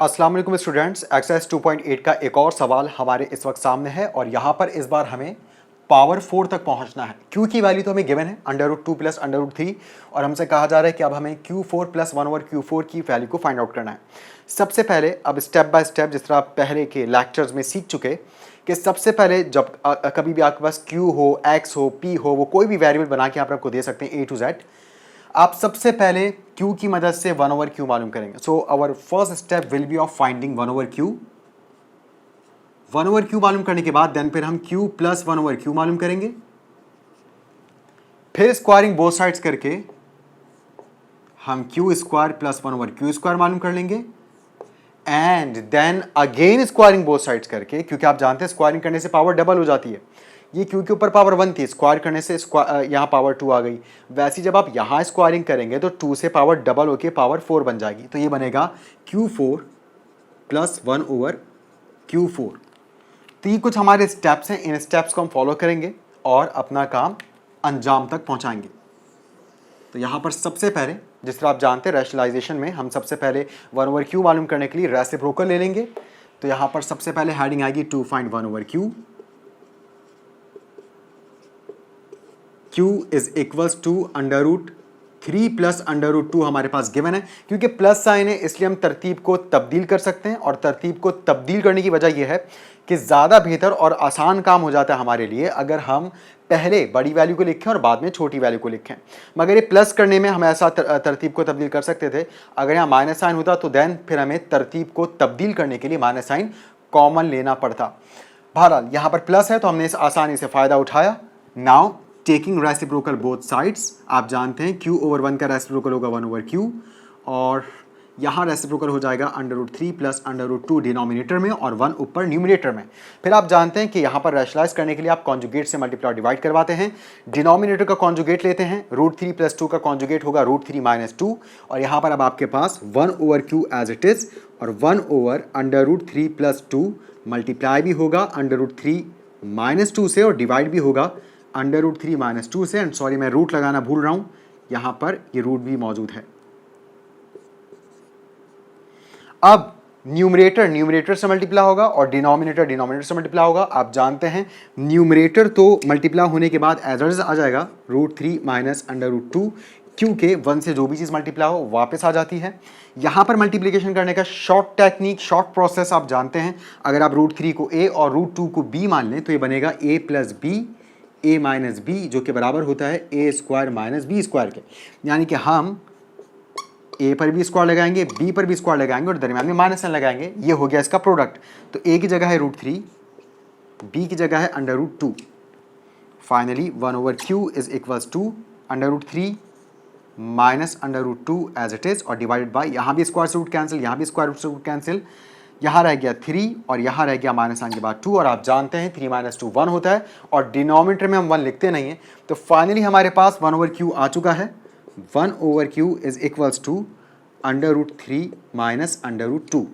अस्सलाम वालेकुम students, exercise 2.8 का एक और सवाल हमारे इस वक्त सामने है और यहाँ पर इस बार हमें पावर 4 तक पहुँचना है। क्यू की वैल्यू तो हमें गिवन है √2 प्लस √3 और हमसे कहा जा रहा है कि अब हमें Q4 प्लस 1/Q4 की वैल्यू को फाइंड आउट करना है। सबसे पहले अब स्टेप बाय स्टेप जिस तरह आप पहले के लेक्चर्स में सीख चुके कि सबसे पहले जब कभी भी आपके पास Q हो, X हो, P हो, वो कोई भी वेरिएबल बना के आप आपको दे सकते हैं A to Z। आप सबसे पहले Q की मदद से 1/Q मालूम करेंगे। So our first step will be of finding 1/Q। 1/Q मालूम करने के बाद देन फिर हम Q प्लस 1/Q मालूम करेंगे, फिर स्क्वायरिंग बोथ साइड्स करके हम Q square plus 1/Q square मालूम कर लेंगे and then again squaring both sides करके, क्योंकि आप जानते हैं स्क्वायरिंग करने से पावर डबल हो जाती है। ये Q के ऊपर पावर 1 थी, स्क्वायर करने से यहाँ पावर 2 आ गई। वैसे जब आप यहाँ स्क्वायरिंग करेंगे तो 2 से पावर डबल होके पावर 4 बन जाएगी, तो ये बनेगा Q4 प्लस 1/Q4। तो ये कुछ हमारे स्टेप्स हैं, इन स्टेप्स को हम फॉलो करेंगे और अपना काम अंजाम तक पहुंचाएंगे। तो यहाँ पर सबसे पहले जिस तरह आप जानते हैं रैशनलाइजेशन में हम सबसे पहले 1/Q मालूम करने के लिए रेसिप्रोकल ले लेंगे। तो यहाँ पर सबसे पहले हेडिंग आएगी to find 1/Q। Q is equals to √3 plus √2 हमारे पास गिवन है। क्योंकि प्लस साइन है इसलिए हम तरतीब को तब्दील कर सकते हैं और तरतीब को तब्दील करने की वजह यह है कि ज़्यादा बेहतर और आसान काम हो जाता है हमारे लिए अगर हम पहले बड़ी वैल्यू को लिखें और बाद में छोटी वैल्यू को लिखें। मगर ये प्लस करने में हम ऐसा तरतीब को तब्दील कर सकते थे। अगर यहाँ माइनस साइन होता तो देन फिर हमें तरतीब को तब्दील करने के लिए माइनस साइन कॉमन लेना पड़ता। बहरहाल यहाँ पर प्लस है तो हमने इस आसानी से फ़ायदा उठाया। Now taking reciprocal both sides, आप जानते हैं Q/1 का रेसिप्रोकल होगा 1/Q और यहाँ रेसिप्रोकल हो जाएगा √3 प्लस √2 डिनोमिनेटर में और 1 ऊपर न्यूमिनेटर में। फिर आप जानते हैं कि यहाँ पर रैशनलाइज करने के लिए आप कॉन्जुगेट से मल्टीप्लाई डिवाइड करवाते हैं। डिनोमिनेटर का कॉन्जुगेट लेते हैं, √3 प्लस 2 का कॉन्जुगेट होगा √3 माइनस 2 और यहाँ पर अब आपके पास 1/Q एज इट इज़ और 1/√3 प्लस 2 मल्टीप्लाई भी होगा √3 माइनस 2 से और डिवाइड भी होगा √3 माइनस 2 से। एंड सॉरी मैं रूट लगाना भूल रहा हूँ, यहाँ पर ये रूट भी मौजूद है। अब न्यूमरेटर से मल्टीप्लाई होगा और डिनोमिनेटर से मल्टीप्लाई होगा। आप जानते हैं न्यूमरेटर तो मल्टीप्लाई होने के बाद एज इट इज आ जाएगा √3 माइनस √2, क्योंकि 1 से जो भी चीज़ मल्टीप्लाई हो वापस आ जाती है। यहाँ पर मल्टीप्लिकेशन करने का शॉर्ट टेक्निक, शॉर्ट प्रोसेस आप जानते हैं। अगर आप √3 को a और √2 को b मान लें तो ये बनेगा a plus b, a minus b, जो कि बराबर होता है a square minus b square के। यानी कि हम a पर भी स्क्वायर लगाएंगे, b पर भी स्क्वायर लगाएंगे और दरमियान में माइनस साइन लगाएंगे। ये हो गया इसका प्रोडक्ट। तो a की जगह है √3, b की जगह है √2। Finally 1/Q is equals to √3 minus √2 as it is और डिवाइडेड बाय, यहाँ भी स्क्वायर से रूट कैंसिल, यहाँ भी स्क्वायर से रूट कैंसिल, यहाँ रह गया 3 और यहाँ रह गया माइनस साइन के बाद 2 और आप जानते हैं 3 माइनस 2 1 होता है और डिनोमिनेटर में हम 1 लिखते नहीं हैं। तो फाइनली हमारे पास 1/Q आ चुका है। 1/Q is equals to √3 minus √2।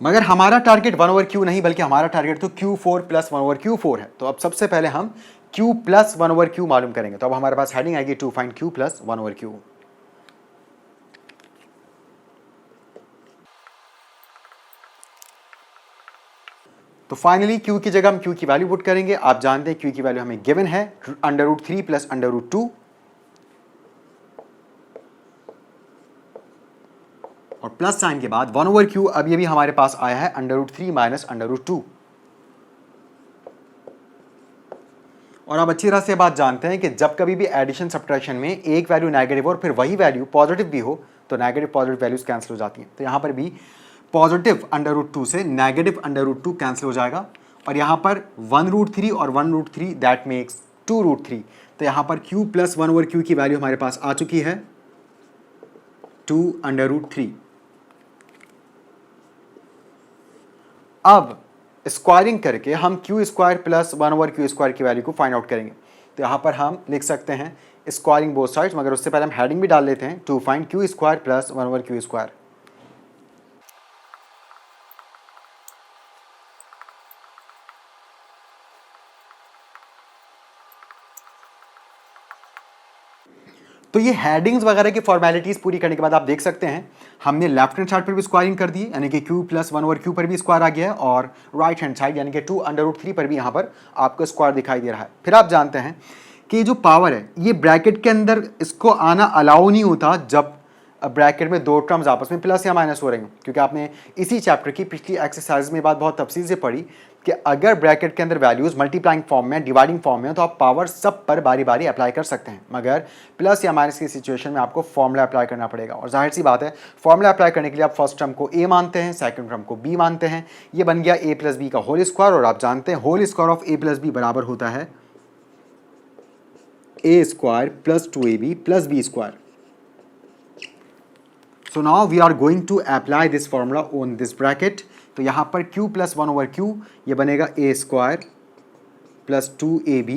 मगर हमारा टारगेट 1/Q नहीं बल्कि हमारा टारगेट तो Q4 प्लस 1/Q4 है। तो अब सबसे पहले हम Q प्लस 1/Q मालूम करेंगे। तो अब हमारे पास हेडिंग आएगी to find Q plus 1/Q। तो फाइनली Q की जगह हम Q की वैल्यू पुट करेंगे। आप जानते हैं Q की वैल्यू हमें गिवन है √3 प्लस √2 और प्लस साइन के बाद 1/Q अब ये भी हमारे पास आया है √3 माइनस √2। और आप अच्छी तरह से बात जानते हैं कि जब कभी भी एडिशन सब्ट्रैक्शन में एक वैल्यू नेगेटिव और फिर वही वैल्यू पॉजिटिव भी हो तो नेगेटिव पॉजिटिव वैल्यूज कैंसिल हो जाती हैं। तो यहाँ पर भी पॉजिटिव √2 से नेगेटिव √2 कैंसिल हो जाएगा और यहाँ पर 1√3 और 1√3 दैट मेक्स 2√3। तो यहाँ पर Q प्लस 1/Q की वैल्यू हमारे पास आ चुकी है 2√3। अब स्क्वायरिंग करके हम Q square plus 1/Q square की वैल्यू को फाइंड आउट करेंगे। तो यहाँ पर हम लिख सकते हैं स्क्वायरिंग बोथ साइड्स, मगर उससे पहले हम हेडिंग भी डाल लेते हैं to find Q square plus 1/Q square. तो ये हेडिंग्स वगैरह की फॉर्मेलिटीज पूरी करने के बाद आप देख सकते हैं हमने लेफ्ट हैंड साइड पर भी स्क्वायरिंग कर दी, यानी कि q प्लस 1 ओवर q पर भी स्क्वायर आ गया है, और राइट हैंड साइड यानी कि 2√3 पर भी यहाँ पर आपको स्क्वायर दिखाई दे रहा है। फिर आप जानते हैं कि ये जो पावर है ये ब्रैकेट के अंदर इसको आना अलाउ नहीं होता जब ब्रैकेट में दो टर्म्स आपस में प्लस या माइनस हो रही हो, क्योंकि आपने इसी चैप्टर की पिछली एक्सरसाइज में बात बहुत तफसील से पढ़ी कि अगर ब्रैकेट के अंदर वैल्यूज मल्टीप्लाइंग फॉर्म में, डिवाइडिंग फॉर्म में, तो आप पावर सब पर बारी बारी अप्लाई कर सकते हैं, मगर प्लस या माइनस की सिचुएशन में आपको फॉर्मूला अप्लाई करना पड़ेगा। और जाहिर सी बात है फॉर्मूला अप्लाई करने के लिए आप फर्स्ट टर्म को a मानते हैं, सेकंड टर्म को b मानते हैं, ये बन गया a प्लस बी का होल स्क्वायर, और आप जानते हैं whole square of a plus B बराबर होता है a square plus 2ab plus b square. So now we are going to apply this formula on this bracket. तो यहाँ पर q प्लस 1 ओवर q ये बनेगा a square plus 2ab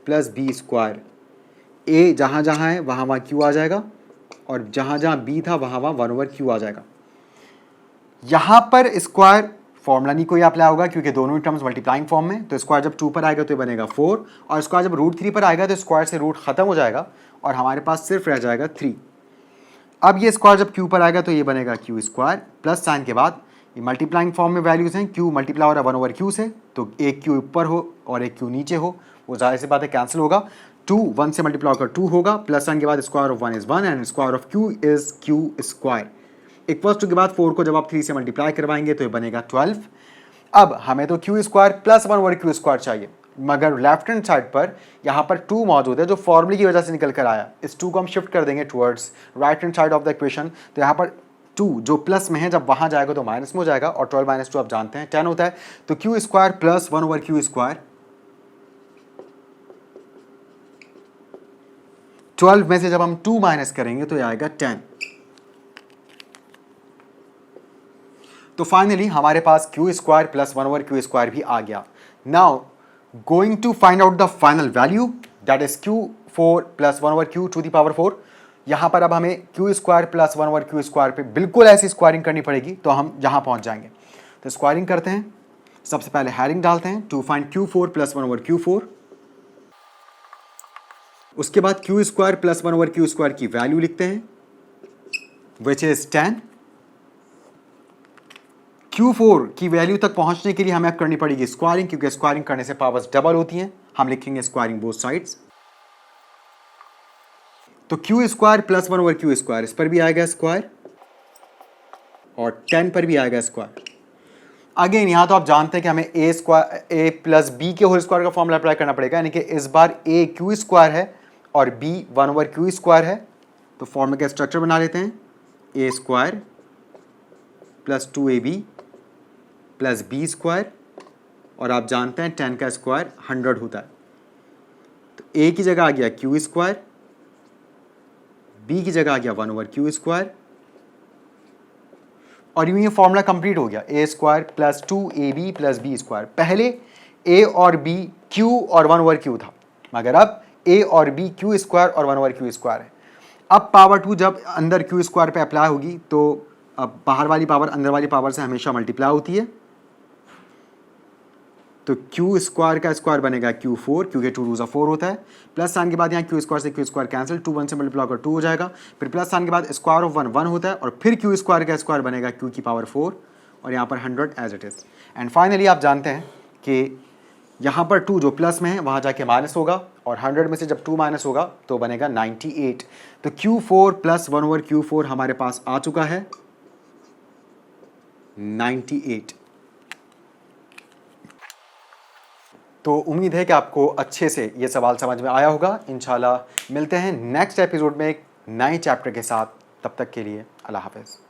plus b square. a जहाँ जहाँ है वहाँ वहाँ q आ जाएगा, और जहाँ जहाँ b था वहाँ वहाँ 1 ओवर q आ जाएगा। यहाँ पर स्क्वायर फॉर्मूला नहीं कोई अप्लाई होगा क्योंकि दोनों ही टर्म्स मल्टीप्लाइंग फॉर्म में, तो स्क्वायर जब 2 पर आएगा तो ये बनेगा 4, और स्क्वायर जब √3 पर आएगा तो स्क्वायर से रूट खत्म हो जाएगा और हमारे पास सिर्फ रह जाएगा 3। अब ये स्क्वायर जब q पर आएगा तो ये बनेगा q स्क्वायर, प्लस साइन के बाद ये मल्टीप्लाइंग फॉर्म में वैल्यूज हैं, q मल्टीप्लाई हो रहा है 1 ओवर q से, तो एक q ऊपर हो और एक q नीचे हो, वो जाहिर सी बात है कैंसिल होगा। 2 1 से मल्टीप्लाई होकर 2 होगा, प्लस साइन के बाद square of 1 is 1 and square of q is q square. Equals to के बाद 4 को जब आप 3 से मल्टीप्लाई करवाएंगे तो ये बनेगा 12। अब हमें तो q square plus 1 over q square चाहिए, मगर लेफ्ट हैंड साइड पर यहाँ पर 2 मौजूद है जो फॉर्मूले की वजह से निकल कर आया। इस 2 को हम शिफ्ट कर देंगे towards right hand side of the equation, तो यहाँ पर 2 जो प्लस में है जब वहाँ जाएगा तो माइनस में हो जाएगा, और 12 माइनस 2 आप जानते हैं 10 होता है, तो q square plus 1 over q square. 12 में से जब हम 2 माइनस करेंगे तो ये आएगा 10। तो फाइनली हमारे पास q square plus 1 over q square भी आ गया। Now going to find out the final value that is q4 plus 1 over q to the power 4। यहाँ पर अब हमें q square plus 1 over q square पे बिल्कुल ऐसी स्क्वायरिंग करनी पड़ेगी तो हम यहाँ पहुँच जाएंगे। तो स्क्वायरिंग करते हैं, सबसे पहले हेडिंग डालते हैं to find q4 plus 1 over q4, उसके बाद q square plus 1 over q square की वैल्यू लिखते हैं विच इज 10। Q4 की वैल्यू तक पहुंचने के लिए हमें करनी पड़ेगी स्क्वायरिंग, क्योंकि स्क्वायरिंग करने से पावर्स डबल होती हैं। हम लिखेंगे स्क्वायरिंग बोथ साइड्स, तो q square plus 1 over q square, इस पर भी आएगा स्क्वायर और 10 पर भी आएगा स्क्वायर। अगेन यहाँ तो आप जानते हैं कि हमें a square a plus b के होल स्क्वायर का फॉर्मूला अप्लाई करना पड़ेगा, यानी कि इस बार a q स्क्वायर है और b 1 ओवर q स्क्वायर है। तो फॉर्मूला का स्ट्रक्चर बना लेते हैं, a square plus 2ab plus B square, और आप जानते हैं 10 का स्क्वायर 100 होता है, तो a की जगह आ गया q स्क्वायर, b की जगह आ गया 1 ओवर q स्क्वायर, और यूं ये फॉर्मूला कंप्लीट हो गया a square plus 2ab plus B square. पहले a और b q और 1 ओवर q था, मगर अब a और b q स्क्वायर और 1 ओवर q स्क्वायर है। अब पावर 2 जब अंदर q स्क्वायर पे अप्लाई होगी तो अब बाहर वाली पावर अंदर वाली पावर से हमेशा मल्टीप्लाई होती है, तो q स्क्वायर का स्क्वायर बनेगा q4, क्योंकि 2 2 4 होता है, प्लस साइन के बाद यहाँ q स्क्वायर से q स्क्वायर कैंसिल, 2 1 से मल्टीप्लाई कर 2 हो जाएगा, फिर प्लस साइन के बाद स्क्वायर ऑफ 1 1 होता है, और फिर q स्क्वायर का स्क्वायर बनेगा q की पावर 4, और यहाँ पर 100 as it is. And finally आप जानते हैं कि यहाँ पर 2 जो प्लस में है वहाँ जाके माइनस होगा, और 100 में से जब 2 माइनस होगा तो बनेगा 98। तो q4 प्लस 1 ओवर q4 हमारे पास आ चुका है 98। तो उम्मीद है कि आपको अच्छे से ये सवाल समझ में आया होगा। इंशाल्लाह मिलते हैं नेक्स्ट एपिसोड में एक नए चैप्टर के साथ, तब तक के लिए अल्लाह हाफ़िज़।